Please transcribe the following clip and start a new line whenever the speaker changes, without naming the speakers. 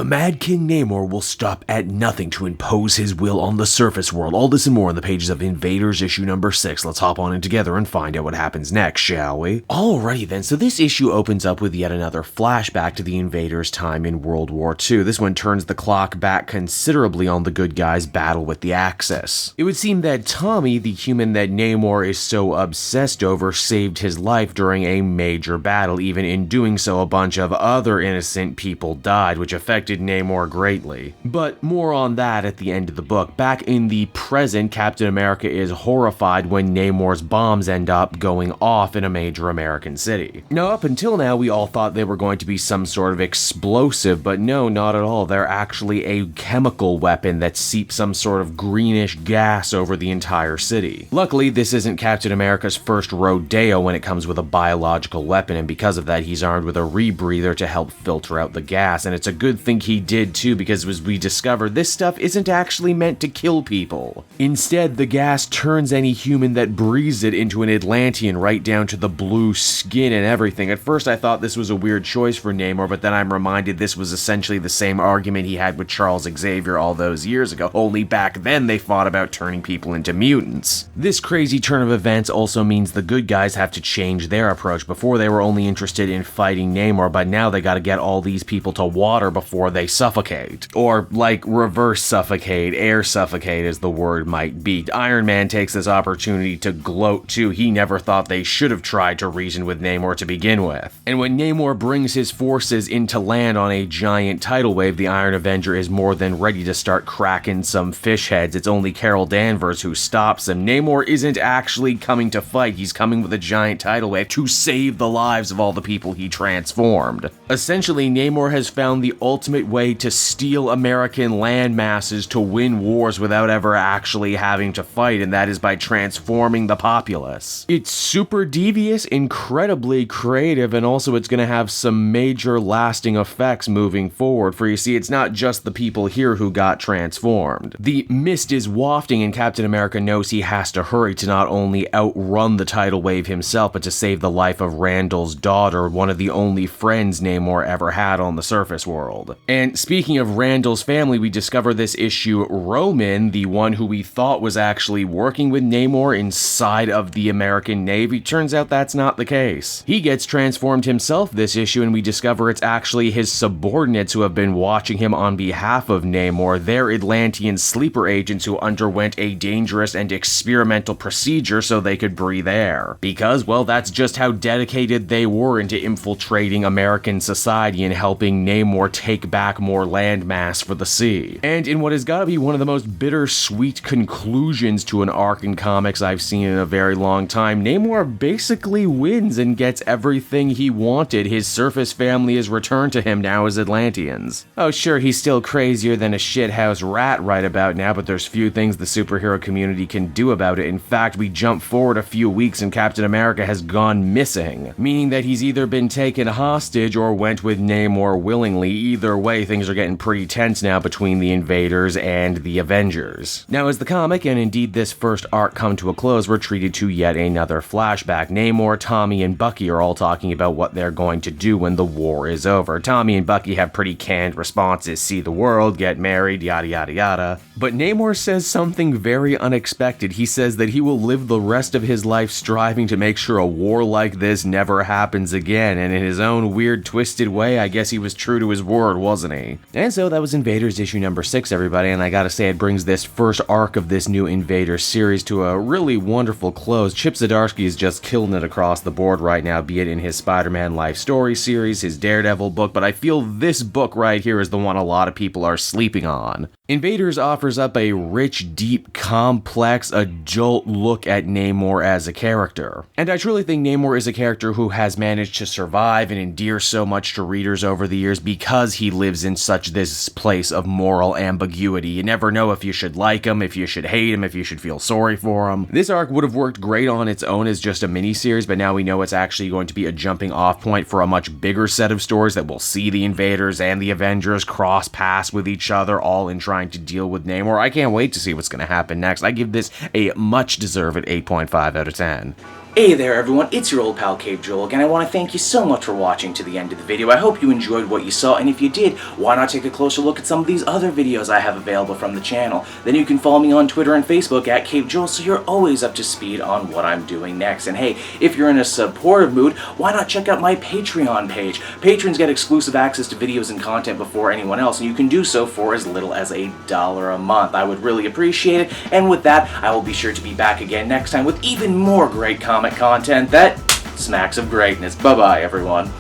The Mad King Namor will stop at nothing to impose his will on the surface world. All this and more in the pages of Invaders issue number 6. Let's hop on in together and find out what happens next, shall we? Alrighty then, so this issue opens up with yet another flashback to the Invaders' time in World War II. This one turns the clock back considerably on the good guys' battle with the Axis. It would seem that Tommy, the human that Namor is so obsessed over, saved his life during a major battle. Even in doing so, a bunch of other innocent people died, which affected Namor greatly. But more on that at the end of the book. Back in the present, Captain America is horrified when Namor's bombs end up going off in a major American city. Now, up until now, we all thought they were going to be some sort of explosive, but no, not at all. They're actually a chemical weapon that seeps some sort of greenish gas over the entire city. Luckily, this isn't Captain America's first rodeo when it comes with a biological weapon, and because of that, he's armed with a rebreather to help filter out the gas, and it's a good thing he did too, because as we discover, this stuff isn't actually meant to kill people. Instead, the gas turns any human that breathes it into an Atlantean, right down to the blue skin and everything. At first I thought this was a weird choice for Namor, but then I'm reminded this was essentially the same argument he had with Charles Xavier all those years ago, only back then they fought about turning people into mutants. This crazy turn of events also means the good guys have to change their approach. Before they were only interested in fighting Namor, but now they gotta get all these people to water before they suffocate. Or, like, reverse suffocate, air suffocate as the word might be. Iron Man takes this opportunity to gloat too. He never thought they should have tried to reason with Namor to begin with. And when Namor brings his forces into land on a giant tidal wave, the Iron Avenger is more than ready to start cracking some fish heads. It's only Carol Danvers who stops him. Namor isn't actually coming to fight, he's coming with a giant tidal wave to save the lives of all the people he transformed. Essentially, Namor has found the ultimate way to steal American land masses to win wars without ever actually having to fight, and that is by transforming the populace. It's super devious, incredibly creative, and also it's going to have some major lasting effects moving forward, for you see, it's not just the people here who got transformed. The mist is wafting and Captain America knows he has to hurry to not only outrun the tidal wave himself, but to save the life of Randall's daughter, one of the only friends Namor ever had on the surface world. And speaking of Randall's family, we discover this issue Roman, the one who we thought was actually working with Namor inside of the American Navy, turns out that's not the case. He gets transformed himself this issue, and we discover it's actually his subordinates who have been watching him on behalf of Namor. They're Atlantean sleeper agents who underwent a dangerous and experimental procedure so they could breathe air. Because, well, that's just how dedicated they were into infiltrating American society and helping Namor take back more landmass for the sea. And in what has got to be one of the most bittersweet conclusions to an arc in comics I've seen in a very long time, Namor basically wins and gets everything he wanted. His surface family is returned to him now as Atlanteans. Oh sure, he's still crazier than a shithouse rat right about now, but there's few things the superhero community can do about it. In fact, we jump forward a few weeks and Captain America has gone missing, meaning that he's either been taken hostage or went with Namor willingly. Either way, things are getting pretty tense now between the Invaders and the Avengers. Now, as the comic, and indeed this first arc, come to a close, we're treated to yet another flashback. Namor, Tommy, and Bucky are all talking about what they're going to do when the war is over. Tommy and Bucky have pretty canned responses: see the world, get married, yada yada yada. But Namor says something very unexpected. He says that he will live the rest of his life striving to make sure a war like this never happens again, and in his own weird, twisted way, I guess he was true to his word, wasn't he? And so that was Invaders issue number 6, everybody, and I gotta say it brings this first arc of this new Invaders series to a really wonderful close. Chip Zdarsky is just killing it across the board right now, be it in his Spider-Man Life Story series, his Daredevil book, but I feel this book right here is the one a lot of people are sleeping on. Invaders offers up a rich, deep, complex, adult look at Namor as a character. And I truly think Namor is a character who has managed to survive and endear so much to readers over the years because he lives in such this place of moral ambiguity. You never know if you should like him, if you should hate him, if you should feel sorry for him. This arc would have worked great on its own as just a miniseries, but now we know it's actually going to be a jumping off point for a much bigger set of stories that will see the Invaders and the Avengers cross paths with each other, all in trying to deal with Namor. I can't wait to see what's going to happen next. I give this a much deserved 8.5 out of 10.
Hey there everyone, it's your old pal Cave Joel again. I want to thank you so much for watching to the end of the video. I hope you enjoyed what you saw, and if you did, why not take a closer look at some of these other videos I have available from the channel. Then you can follow me on Twitter and Facebook at Cave Joel, so you're always up to speed on what I'm doing next. And hey, if you're in a supportive mood, why not check out my Patreon page? Patrons get exclusive access to videos and content before anyone else, and you can do so for as little as $1 a month. I would really appreciate it, and with that, I will be sure to be back again next time with even more great comic content that smacks of greatness. Bye-bye, everyone.